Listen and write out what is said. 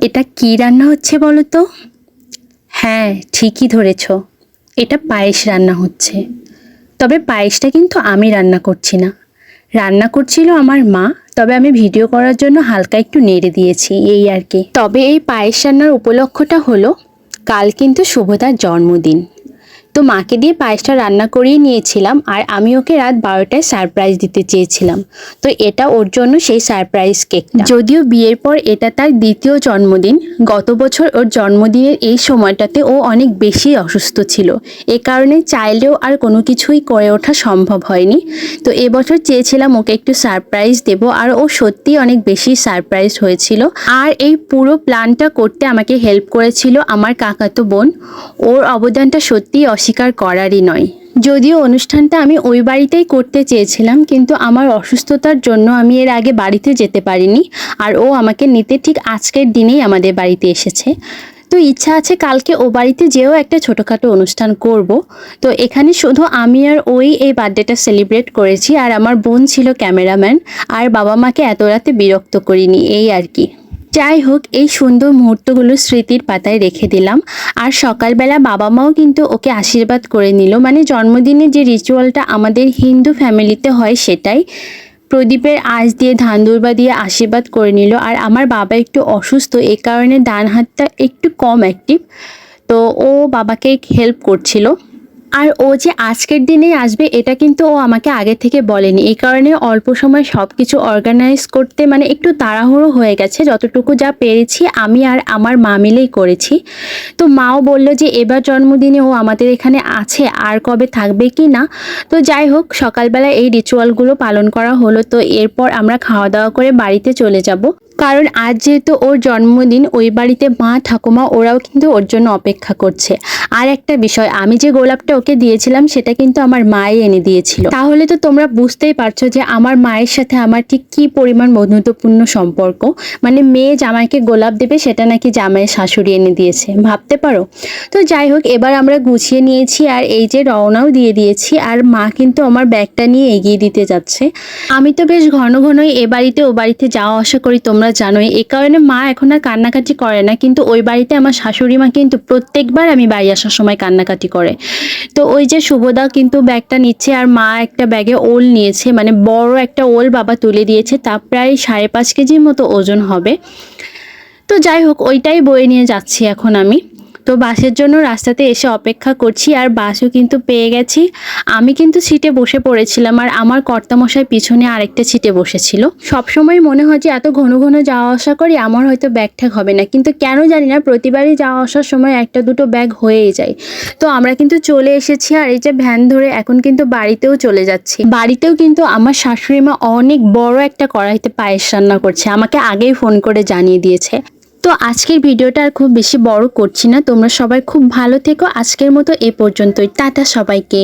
এটা কি রান্না হচ্ছে বলো তো? হ্যাঁ, ঠিকই ধরেছ, এটা পায়েস রান্না হচ্ছে। তবে পায়েসটা কিন্তু আমি রান্না করছি না, রান্না করছিল আমার মা। তবে আমি ভিডিও করার জন্য হালকা একটু নেড়ে দিয়েছি, এই আর কি। তবে এই পায়েস রান্নার উপলক্ষটা হলো কাল কিন্তু শুভদার জন্মদিন। তো মাকে দিয়ে পায়েসটা রান্না করিয়ে নিয়েছিলাম, আর আমি ওকে রাত 12টায় সারপ্রাইজ দিতে চেয়েছিলাম। তো এটা ওর জন্য সেই সারপ্রাইজ কেকটা। যদিও বিয়ের পর এটা তার দ্বিতীয় জন্মদিন। গত বছর ওর জন্মদিনের এই সময়টাতে ও অনেক বেশি অসুস্থ ছিল, এ কারণে চাইলেও আর কোনো কিছুই করে ওঠা সম্ভব হয়নি। তো এবছর চেয়েছিলাম ওকে একটু সারপ্রাইজ দেব, আর ও সত্যিই অনেক বেশি সারপ্রাইজ হয়েছিল। আর এই পুরো প্ল্যানটা করতে আমাকে হেল্প করেছিল আমার কাকাতো বোন। ওর অবদানটা সত্যিই অস্বীকার করারই নয়। যদিও অনুষ্ঠানটা আমি ওই বাড়িতেই করতে চেয়েছিলাম, কিন্তু আমার অসুস্থতার জন্য আমি এর আগে বাড়িতে যেতে পারিনি। আর ও আমাকে নিতে ঠিক আজকের দিনেই আমাদের বাড়িতে এসেছে। তো ইচ্ছা আছে কালকে ও বাড়িতে যেও একটা ছোটোখাটো অনুষ্ঠান করব। তো এখানে শুধু আমি আর ওই এই বার্থডেটা সেলিব্রেট করেছি, আর আমার বোন ছিল ক্যামেরাম্যান। আর বাবা মাকে এত রাতে বিরক্ত করিনি, এই আর কি। যাই হোক, এই সুন্দর মুহূর্তগুলো স্মৃতির পাতায় রেখে দিলাম। আর সকালবেলা বাবা মাও কিন্তু ওকে আশীর্বাদ করে নিল, মানে জন্মদিনে যে রিচুয়ালটা আমাদের হিন্দু ফ্যামিলিতে হয় সেটাই। প্রদীপের আঁচ দিয়ে ধান দুর্বা দিয়ে আশীর্বাদ করে নিল। আর আমার বাবা একটু অসুস্থ, এ কারণে ডান হাতটা একটু কম অ্যাক্টিভ, তো ও বাবাকে হেল্প করছিল। আর ও যে আজকের দিনেই আসবে এটা কিন্তু ও আমাকে আগে থেকে বলেনি, এই কারণে অল্প সময় সব কিছু অর্গানাইজ করতে মানে একটু তাড়াহুড়ো হয়ে গেছে। যতটুকু যা পেরেছি আমি আর আমার মা মিলেই করেছি। তো মাও বললো যে এবার জন্মদিনে ও আমাদের এখানে আছে, আর কবে থাকবে কি না। তো যাই হোক, সকালবেলা এই রিচুয়ালগুলো পালন করা হলো। তো এরপর আমরা খাওয়া দাওয়া করে বাড়িতে চলে যাব, কারণ আজ যেহেতু ওর জন্মদিন, ওই বাড়িতে মা ঠাকুমা ওরাও কিন্তু ওর জন্য অপেক্ষা করছে। আর একটা বিষয়, আমি যে গোলাপটা ওকে দিয়েছিলাম সেটা কিন্তু আমার মাই এনে দিয়েছিল। তাহলে তো তোমরা বুঝতেই পারছো যে আমার মায়ের সাথে আমার ঠিক কী পরিমাণ বন্ধুত্বপূর্ণ সম্পর্ক। মানে মেয়ে জামাইকে গোলাপ দেবে সেটা নাকি জামাইয়ের শাশুড়ি এনে দিয়েছে, ভাবতে পারো। তো যাই হোক, এবার আমরা গুছিয়ে নিয়েছি আর এই যে রওনাও দিয়ে দিয়েছি। আর মা কিন্তু আমার ব্যাগটা নিয়ে এগিয়ে দিতে যাচ্ছে। আমি তো বেশ ঘন ঘনই এ বাড়িতে ও বাড়িতে যাওয়া আসা করি, তোমরা জানোই। এই কারণে মা এখন আর কান্নাকাটি করে না, কিন্তু ওই বাড়িতে আমার শাশুড়ি মা কিন্তু প্রত্যেকবার আমি বাড়ি আসার সময় কান্নাকাটি করে। তো ওই যে শুভদা কিন্তু ব্যাগটা নিচ্ছে, আর মা একটা ব্যাগে ওল নিয়েছে, মানে বড় একটা ওল বাবা তুলে দিয়েছে, তা প্রায় 5.5 কেজির মতো ওজন হবে। তো যাই হোক, ওইটাই বয়ে নিয়ে যাচ্ছি এখন আমি। তো বাসের জন্য রাস্তাতে এসে অপেক্ষা করছি, আর বাসও কিন্তু পেয়ে গেছি। আমি কিন্তু সিটে বসে পড়েছিলাম, আর আমার কর্তামশাই পিছনে আরেকটা সিটে বসেছিল। সবসময় মনে হয় যে এত ঘন ঘন যাওয়া আসা করি আমার হয়তো ব্যাগ ঠ্যাগ হবে না, কিন্তু কেন জানি না প্রতিবারই যাওয়া আসার সময় একটা দুটো ব্যাগ হয়েই যায়। তো আমরা কিন্তু চলে এসেছি, আর এই যে ভ্যান ধরে এখন কিন্তু বাড়িতেও চলে যাচ্ছি। বাড়িতেও কিন্তু আমার শাশুড়ি মা অনেক বড় একটা কড়াইতে পায়েস রান্না করছে, আমাকে আগেই ফোন করে জানিয়ে দিয়েছে। তো আজকের ভিডিওটা আর খুব বেশি বড় করছি না, তোমরা সবাই খুব ভালো থেকো। আজকের মতো এ পর্যন্তই, টাটা সবাইকে।